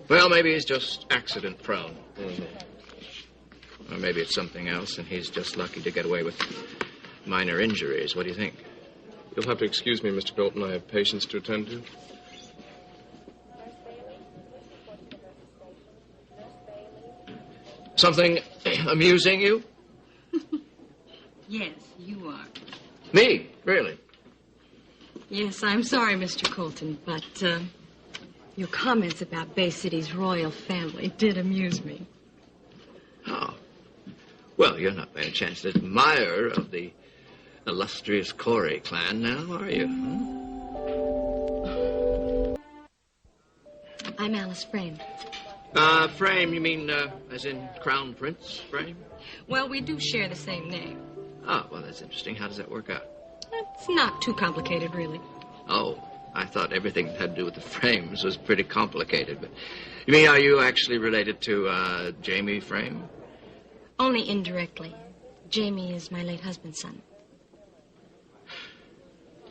Well, maybe he's just accident prone. Or maybe it's something else, and he's just lucky to get away with minor injuries. What do you think? You'll have to excuse me, Mr. Bilton. I have patients to attend to. Something amusing you? Yes, you are. Me? Really? Yes, I'm sorry, Mr. Colton, but your comments about Bay City's royal family did amuse me. Oh. Well, you're not by any chance an admirer of the illustrious Corey clan now, are you? I'm Alice Frame. Frame, you mean as in Crown Prince Frame? Well, we do share the same name. Oh, well, that's interesting. How does that work out? It's not too complicated, really. Oh, I thought everything that had to do with the Frames was pretty complicated. But you mean, are you actually related to Jamie Frame? Only indirectly. Jamie is my late husband's son.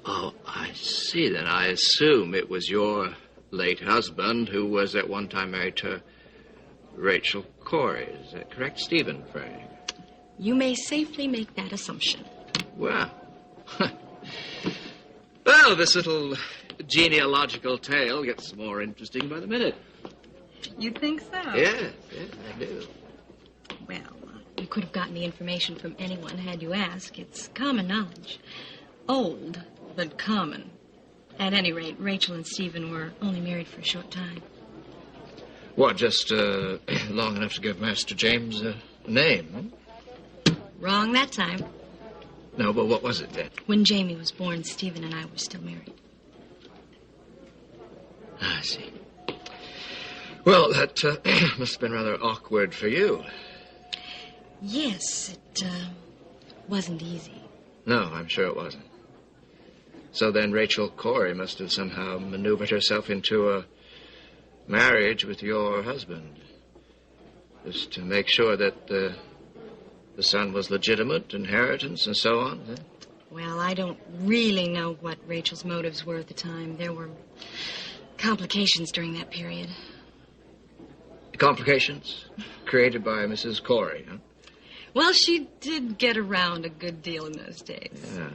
Oh, I see. Then I assume it was your late husband who was at one time married to Rachel Corey. Is that correct? Stephen Frame. You may safely make that assumption. Well. Well, this little genealogical tale gets more interesting by the minute. You think so? Yes, I do. Well, you could have gotten the information from anyone had you asked. It's common knowledge. Old, but common. At any rate, Rachel and Stephen were only married for a short time. What, just long enough to give Master James a name? Wrong that time. No, but what was it then? When Jamie was born, Stephen and I were still married. I see. Well, that must have been rather awkward for you. Yes, it wasn't easy. No, I'm sure it wasn't. So then Rachel Corey must have somehow maneuvered herself into a marriage with your husband. Just to make sure that the son was legitimate, inheritance, and so on. Huh? Well, I don't really know what Rachel's motives were at the time. There were complications during that period. Complications? Created by Mrs. Corey, huh? Well, she did get around a good deal in those days. Yeah.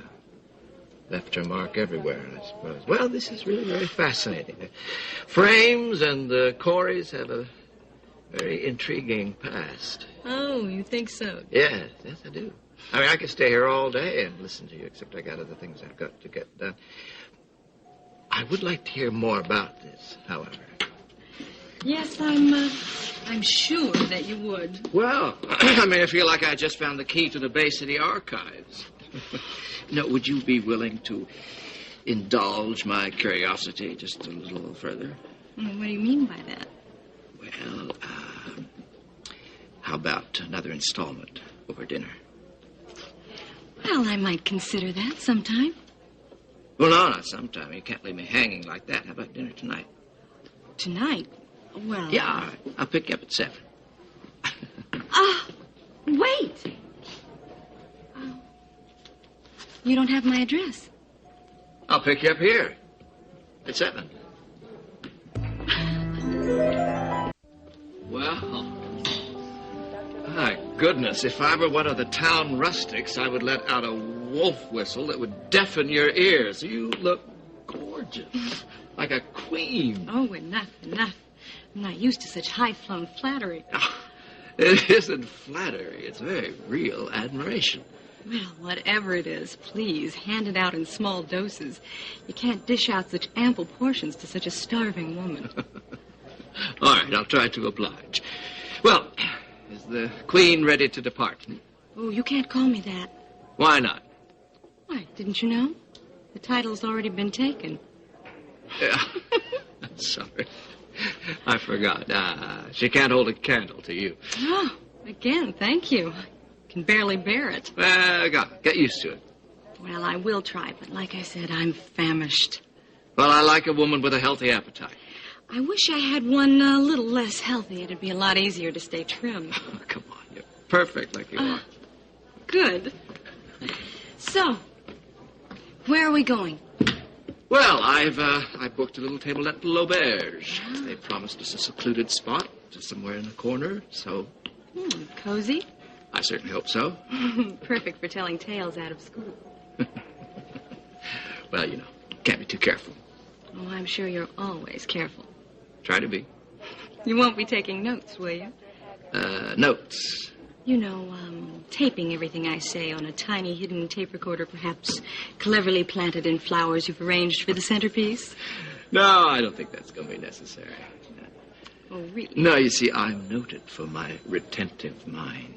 Left her mark everywhere, I suppose. Well, this is really very fascinating. The Frames and the Coreys have a very intriguing past. Oh, you think so? Yes, I do. I mean, I could stay here all day and listen to you, except I got other things I've got to get done. I would like to hear more about this, however. Yes, I'm sure that you would. Well, I mean, I feel like I just found the key to the Bay City archives. Now, would you be willing to indulge my curiosity just a little further? What do you mean by that? Well, how about another installment over dinner? Well, I might consider that sometime. Well, no, not sometime. You can't leave me hanging like that. How about dinner tonight? Tonight? Well... Yeah, all right. I'll pick you up at 7. Wait! You don't have my address. I'll pick you up here at 7. Well, my goodness, if I were one of the town rustics, I would let out a wolf whistle that would deafen your ears. You look gorgeous, like a queen. Oh, enough. I'm not used to such high-flown flattery. Oh, it isn't flattery. It's very real admiration. Well, whatever it is, please, hand it out in small doses. You can't dish out such ample portions to such a starving woman. All right, I'll try to oblige. Well, is the Queen ready to depart? Oh, you can't call me that. Why not? Why, didn't you know? The title's already been taken. Yeah, I'm sorry. I forgot. She can't hold a candle to you. Oh, again, thank you. I can barely bear it. Get used to it. Well, I will try, but like I said, I'm famished. Well, I like a woman with a healthy appetite. I wish I had one a little less healthy. It'd be a lot easier to stay trim. Oh, come on, you're perfect like you are. Good. So, where are we going? Well, I booked a little table at L'Auberge. They promised us a secluded spot somewhere in the corner, so... Cozy? I certainly hope so. Perfect for telling tales out of school. Well, you know, can't be too careful. Oh, I'm sure you're always careful. Try to be. You won't be taking notes, will you? Notes. You know, taping everything I say on a tiny hidden tape recorder, perhaps cleverly planted in flowers you've arranged for the centerpiece? No, I don't think that's going to be necessary. Oh, really? No, you see, I'm noted for my retentive mind.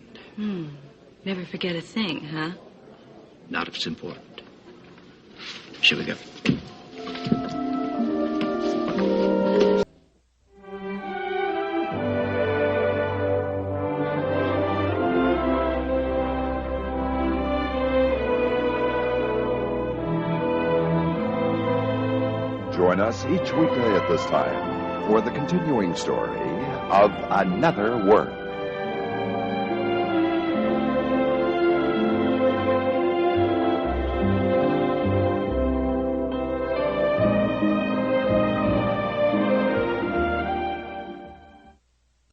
Never forget a thing, huh? Not if it's important. Shall we go? Join us each weekday at this time for the continuing story of Another World.